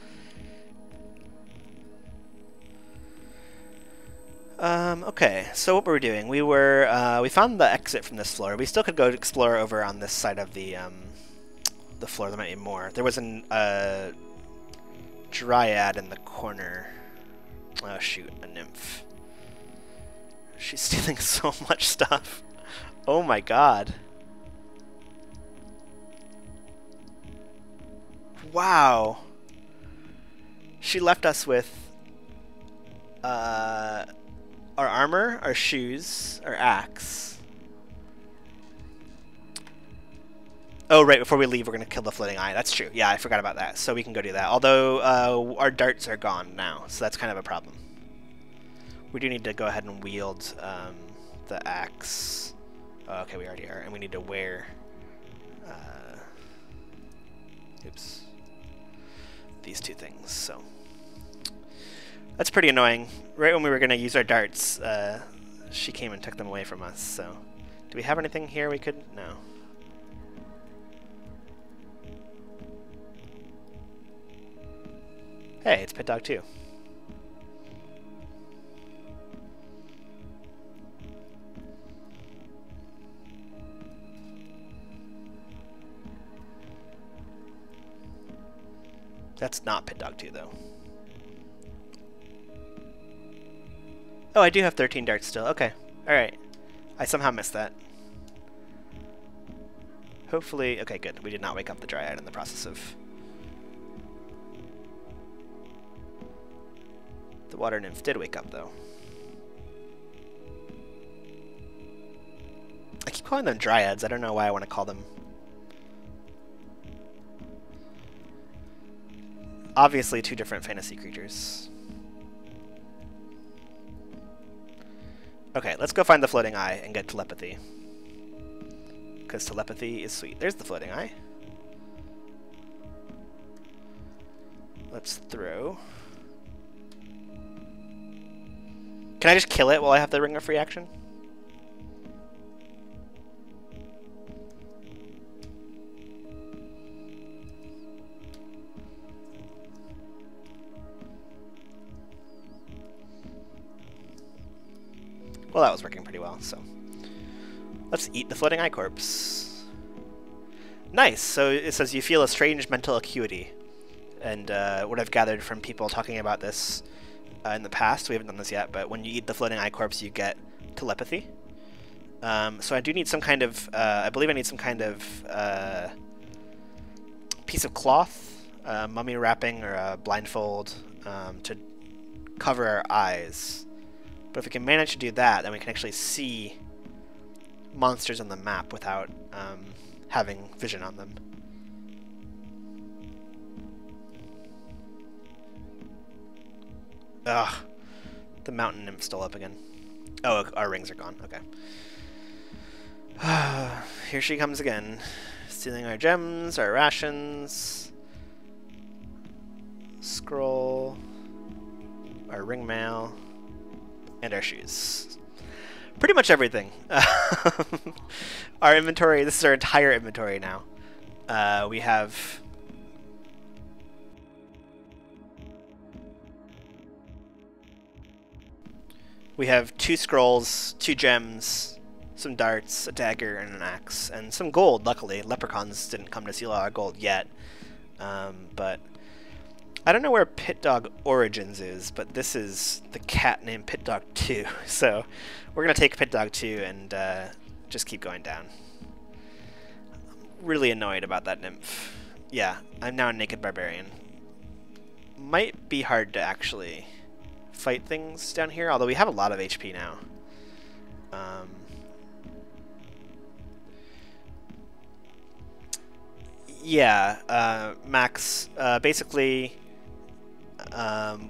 Okay, so what were we doing? We found the exit from this floor. We still could go explore over on this side of the floor. There might be more. There was a dryad in the corner. Oh shoot, a nymph. She's stealing so much stuff. Oh my god. Wow. She left us with our armor, our shoes, our axe. Oh, right, before we leave, we're going to kill the floating eye. That's true. Yeah, I forgot about that. So we can go do that. Although our darts are gone now, so that's kind of a problem. We do need to go ahead and wield the axe. Oh, okay, we already are. And we need to wear... oops. These two things, so... That's pretty annoying. Right when we were going to use our darts, she came and took them away from us, so... Do we have anything here we could... No. Hey, it's Pitdog 2. That's not Pitdog 2, though. Oh, I do have 13 darts still. Okay. Alright. I somehow missed that. Hopefully... Okay, good. We did not wake up the dryad in the process of... The water nymph did wake up, though. keep calling them dryads. I don't know why I want to call them. Obviously, two different fantasy creatures. Okay, let's go find the floating eye and get telepathy. Because telepathy is sweet. There's the floating eye. Let's throw. Can I just kill it while I have the ring of free action? Well, that was working pretty well, so let's eat the floating eye corpse. Nice. So it says you feel a strange mental acuity, and what I've gathered from people talking about this in the past, we haven't done this yet, but when you eat the floating eye corpse, you get telepathy. So I do need some kind of, I believe I need some kind of piece of cloth, mummy wrapping, or a blindfold to cover our eyes. But if we can manage to do that, then we can actually see monsters on the map without having vision on them. Ugh. The mountain nymph stole up again. Oh, our rings are gone. Okay. Here she comes again. Stealing our gems, our rations. Scroll. Our ring mail. And our shoes. Pretty much everything. Our inventory, this is our entire inventory now. We have... We have 2 scrolls, 2 gems, some darts, a dagger, and an axe, and some gold, luckily. Leprechauns didn't come to steal our gold yet. But I don't know where Pitdog Origins is, but this is the cat named Pitdog 2. So we're going to take Pitdog 2 and just keep going down. I'm really annoyed about that nymph. Yeah, I'm now a naked barbarian. Might be hard to actually fight things down here, although we have a lot of HP now. Yeah, Max, basically,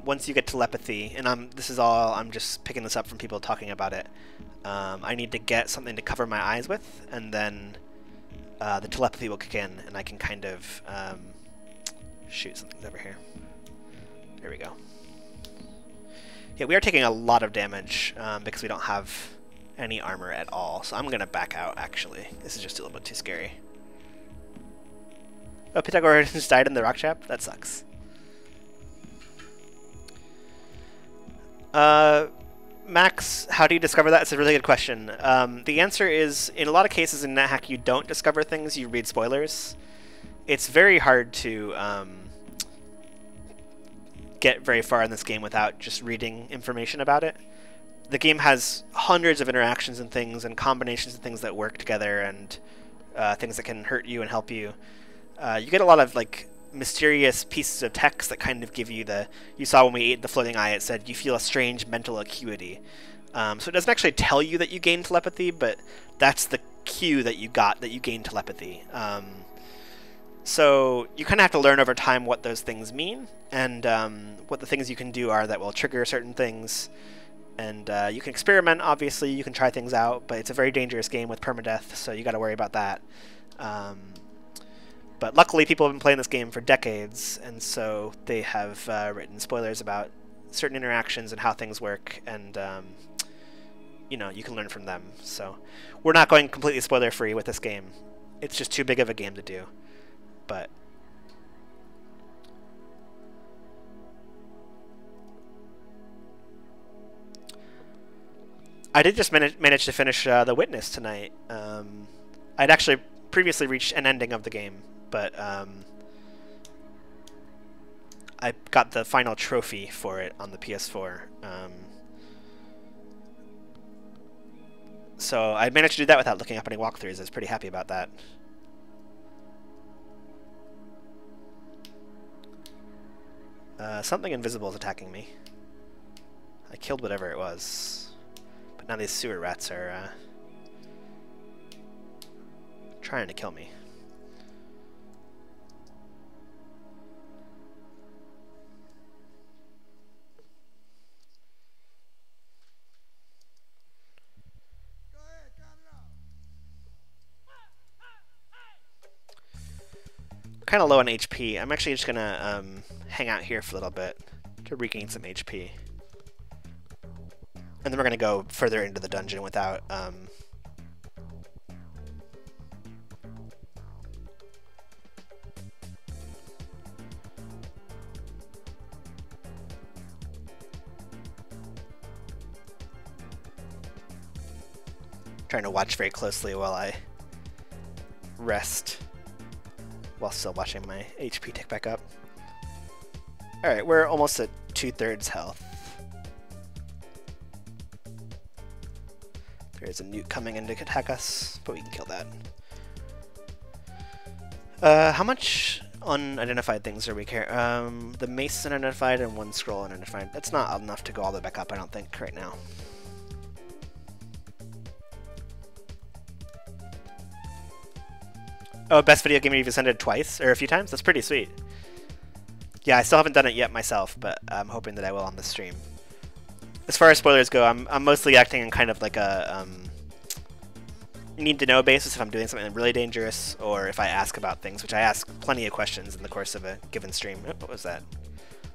once you get telepathy, and this is all, I'm just picking this up from people talking about it, I need to get something to cover my eyes with, and then the telepathy will kick in, and I can kind of, shoot, something's over here. There we go. Yeah, we are taking a lot of damage because we don't have any armor at all, so I'm going to back out, actually. This is just a little bit too scary. Oh, Pitdog just died in the rock trap? That sucks. Max, how do you discover that? It's a really good question. The answer is, in a lot of cases in NetHack, you don't discover things, you read spoilers. It's very hard to get very far in this game without just reading information about it. The game has hundreds of interactions and things, and combinations of things that work together, and things that can hurt you and help you. You get a lot of like mysterious pieces of text that kind of give you the... You saw when we ate the floating eye, it said you feel a strange mental acuity. So it doesn't actually tell you that you gain telepathy, but that's the cue that you got, that you gain telepathy. So you kind of have to learn over time what those things mean, and what the things you can do are that will trigger certain things. And you can experiment, obviously, you can try things out, but it's a very dangerous game with permadeath, so you got to worry about that. But luckily, people have been playing this game for decades, and so they have written spoilers about certain interactions and how things work, and you know, you can learn from them. So we're not going completely spoiler-free with this game. It's just too big of a game to do. But I did just manage to finish The Witness tonight. I'd actually previously reached an ending of the game, but I got the final trophy for it on the PS4. So I managed to do that without looking up any walkthroughs. I was pretty happy about that. Something invisible is attacking me. I killed whatever it was. But now these sewer rats are trying to kill me. Kind of low on HP. I'm actually just gonna hang out here for a little bit to regain some HP, and then we're gonna go further into the dungeon without trying to watch very closely while I rest, while still watching my HP tick back up. Alright, we're almost at 2/3 health. There's a newt coming in to attack us, but we can kill that. How much unidentified things are we carrying? The mace is unidentified and 1 scroll unidentified. That's not enough to go all the way back up, I don't think, right now. Oh, best video game you've ascended twice, or a few times? That's pretty sweet. Yeah, I still haven't done it yet myself, but I'm hoping that I will on the stream. As far as spoilers go, I'm mostly acting in kind of like a need-to-know basis if I'm doing something really dangerous, or if I ask about things, which I ask plenty of questions in the course of a given stream. Oh, what was that?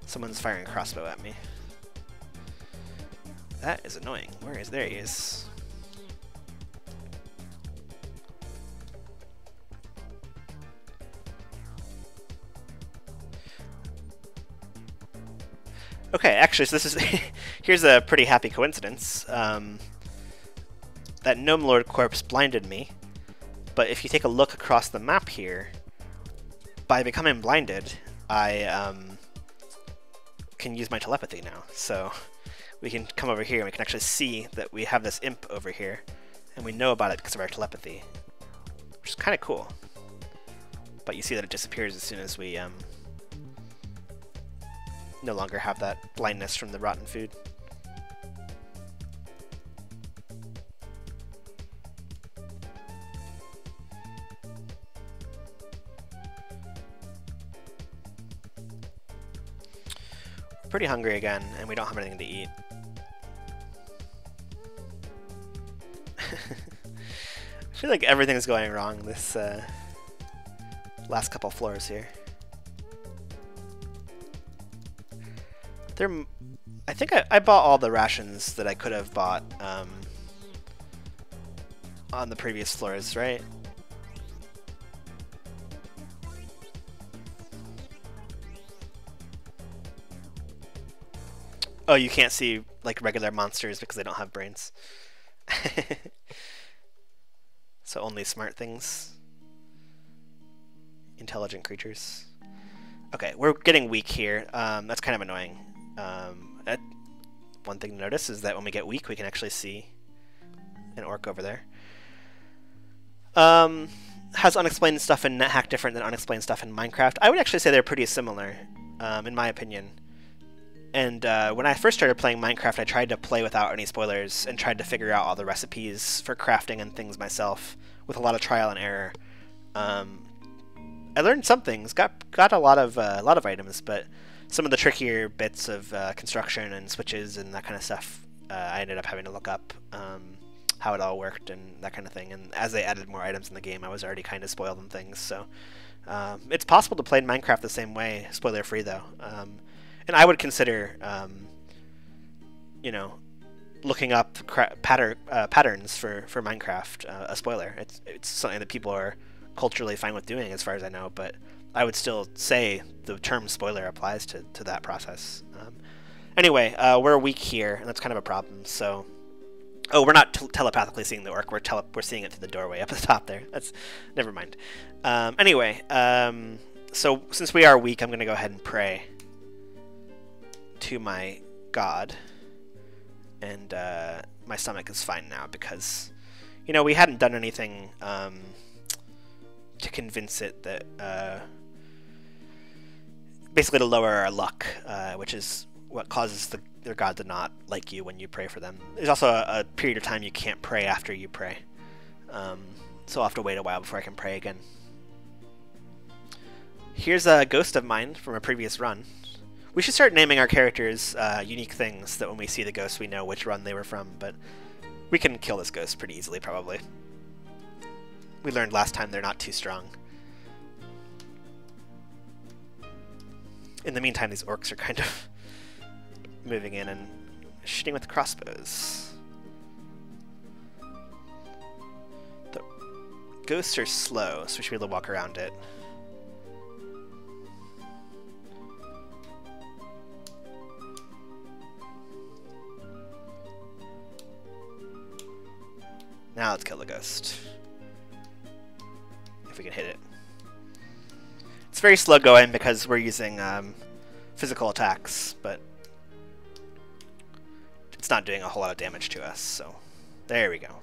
Someone's firing a crossbow at me. That is annoying. Where is... There he is. Okay, actually, so this is here's a pretty happy coincidence. That Gnome Lord corpse blinded me, but if you take a look across the map here, by becoming blinded, I can use my telepathy now. So we can come over here and we can actually see that we have this imp over here, and we know about it because of our telepathy, which is kind of cool. But you see that it disappears as soon as we no longer have that blindness from the rotten food. We're pretty hungry again, and we don't have anything to eat. I feel like everything's going wrong this last couple floors here. I think I bought all the rations that I could have bought on the previous floors, right? Oh, you can't see like regular monsters because they don't have brains. So only smart things. Intelligent creatures. Okay, we're getting weak here. That's kind of annoying. One thing to notice is that when we get weak, we can actually see an orc over there. Has unexplained stuff in NetHack different than unexplained stuff in Minecraft? I would actually say they're pretty similar, in my opinion. And when I first started playing Minecraft, I tried to play without any spoilers and tried to figure out all the recipes for crafting and things myself with a lot of trial and error. I learned some things, got a lot of items, but some of the trickier bits of construction and switches and that kind of stuff, I ended up having to look up how it all worked and that kind of thing. And as they added more items in the game, I was already kind of spoiled on things. So it's possible to play Minecraft the same way, spoiler-free though. And I would consider, you know, looking up patterns for Minecraft a spoiler. It's something that people are culturally fine with doing, as far as I know, but I would still say the term spoiler applies to that process. Anyway, we're weak here, and that's kind of a problem. So, oh, we're not telepathically seeing the orc. We're seeing it through the doorway up at the top there. That's never mind. Anyway, so since we are weak, I'm going to go ahead and pray to my god, and my stomach is fine now because, you know, we hadn't done anything to convince it that basically to lower our luck, which is what causes their god to not like you when you pray for them. There's also a period of time you can't pray after you pray. So I'll have to wait a while before I can pray again. Here's a ghost of mine from a previous run. We should start naming our characters unique things, that when we see the ghost we know which run they were from, but we can kill this ghost pretty easily, probably. We learned last time they're not too strong. In the meantime, these orcs are kind of moving in and shooting with crossbows. The ghosts are slow, so we should be able to walk around it. Now let's kill the ghost. If we can hit it. It's very slow going because we're using physical attacks, but it's not doing a whole lot of damage to us, so there we go.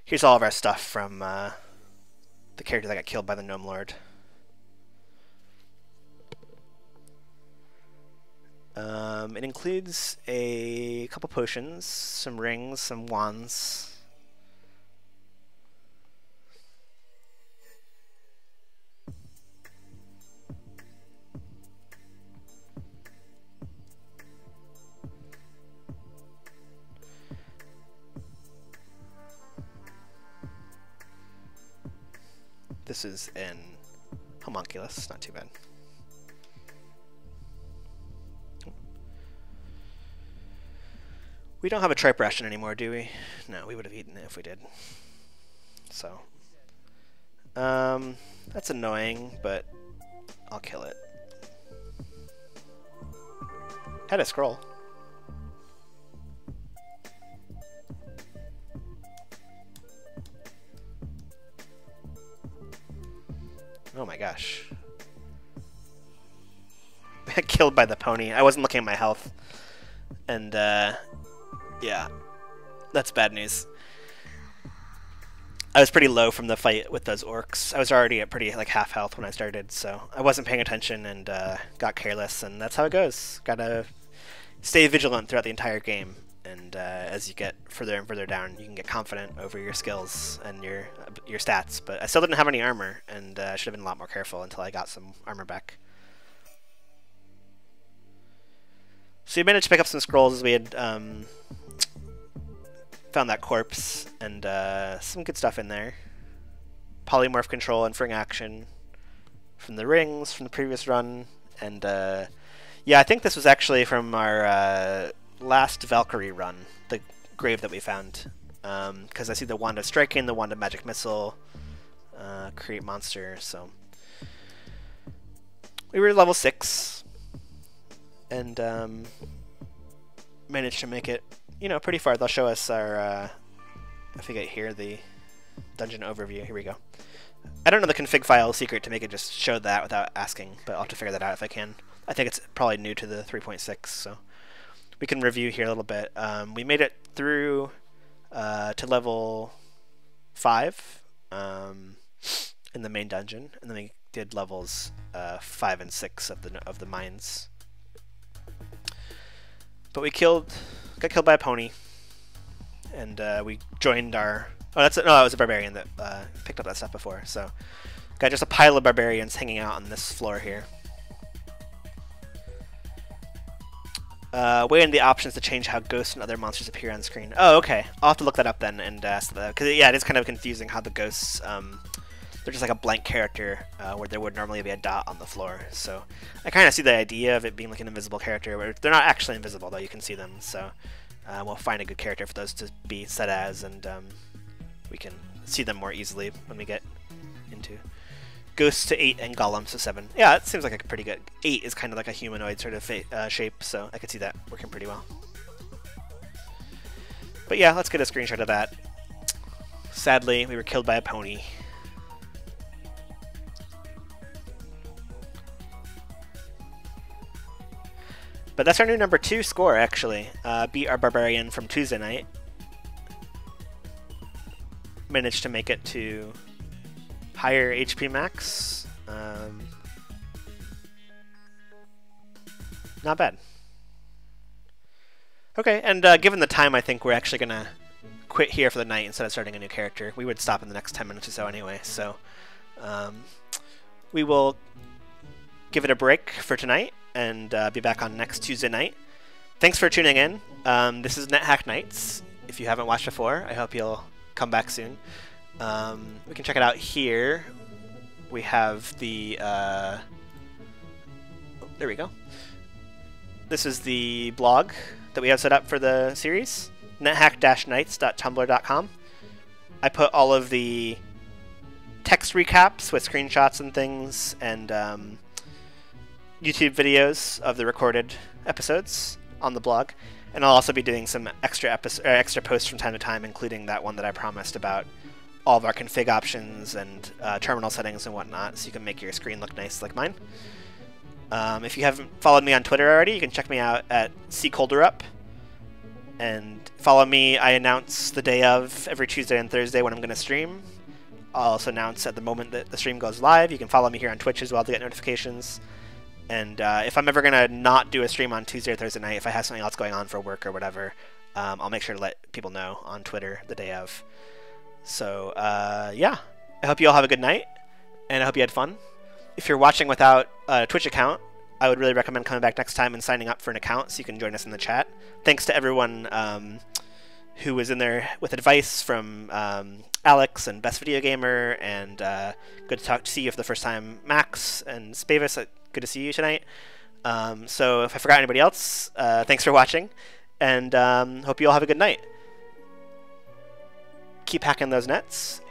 Here's all of our stuff from the character that got killed by the Gnome Lord. It includes a couple potions, some rings, some wands. This is an homunculus, not too bad. We don't have a tripe ration anymore, do we? No, we would have eaten it if we did. So, that's annoying, but I'll kill it. Had a scroll. Oh my gosh. I got killed by the pony. I wasn't looking at my health. And, yeah, that's bad news. I was pretty low from the fight with those orcs. I was already at pretty like half health when I started, so I wasn't paying attention and got careless, and that's how it goes. Gotta stay vigilant throughout the entire game, and as you get further and further down, you can get confident over your skills and your stats. But I still didn't have any armor, and I should have been a lot more careful until I got some armor back. So we managed to pick up some scrolls as we had found that corpse, and some good stuff in there. Polymorph control and fring action from the rings from the previous run, and yeah, I think this was actually from our last Valkyrie run, the grave that we found, because I see the Wand of Striking, the Wand of Magic Missile, create monster, so we were level 6, and managed to make it, you know, pretty far. They'll show us our, if we get here, the dungeon overview. Here we go. I don't know the config file secret to make it just show that without asking, but I'll have to figure that out if I can. I think it's probably new to the 3.6, so we can review here a little bit. We made it through to level 5 in the main dungeon, and then we did levels 5 and 6 of the mines. But we got killed by a pony, and we joined our. Oh, that was a barbarian that picked up that stuff before. So, got just a pile of barbarians hanging out on this floor here. Weigh in the options to change how ghosts and other monsters appear on screen. Oh, okay. I'll have to look that up then and ask that, because yeah, it is kind of confusing how the ghosts. They're just like a blank character where there would normally be a dot on the floor. So I kind of see the idea of it being like an invisible character, where they're not actually invisible, though you can see them. So we'll find a good character for those to be set as, and we can see them more easily when we get into Ghosts to 8 and Golems to 7. Yeah, it seems like a pretty good. 8 is kind of like a humanoid sort of shape, so I could see that working pretty well. But yeah, let's get a screenshot of that. Sadly, we were killed by a pony. But that's our new number 2 score, actually. Beat our Barbarian from Tuesday night. Managed to make it to higher HP max. Not bad. Okay, and given the time, I think we're actually going to quit here for the night instead of starting a new character. We would stop in the next 10 minutes or so anyway, so we will give it a break for tonight and be back on next Tuesday night. Thanks for tuning in. This is Nethack Nights. If you haven't watched before, I hope you'll come back soon. We can check it out here. We have the... there we go. This is the blog that we have set up for the series, nethack-nights.tumblr.com. I put all of the text recaps with screenshots and things, and YouTube videos of the recorded episodes on the blog. And I'll also be doing some extra posts from time to time, including that one that I promised about all of our config options and terminal settings and whatnot, so you can make your screen look nice like mine. If you haven't followed me on Twitter already, you can check me out at Kolderup. And follow me. I announce the day of every Tuesday and Thursday when I'm going to stream. I'll also announce at the moment that the stream goes live. You can follow me here on Twitch as well to get notifications. And if I'm ever going to not do a stream on Tuesday or Thursday night, if I have something else going on for work or whatever, I'll make sure to let people know on Twitter the day of. So, yeah. I hope you all have a good night, and I hope you had fun. If you're watching without a Twitch account, I would really recommend coming back next time and signing up for an account so you can join us in the chat. Thanks to everyone who was in there with advice from Alex and Best Video Gamer, and good to see you for the first time, Max and Spavis. Good to see you tonight. So if I forgot anybody else, thanks for watching, and hope you all have a good night. Keep hacking those nets.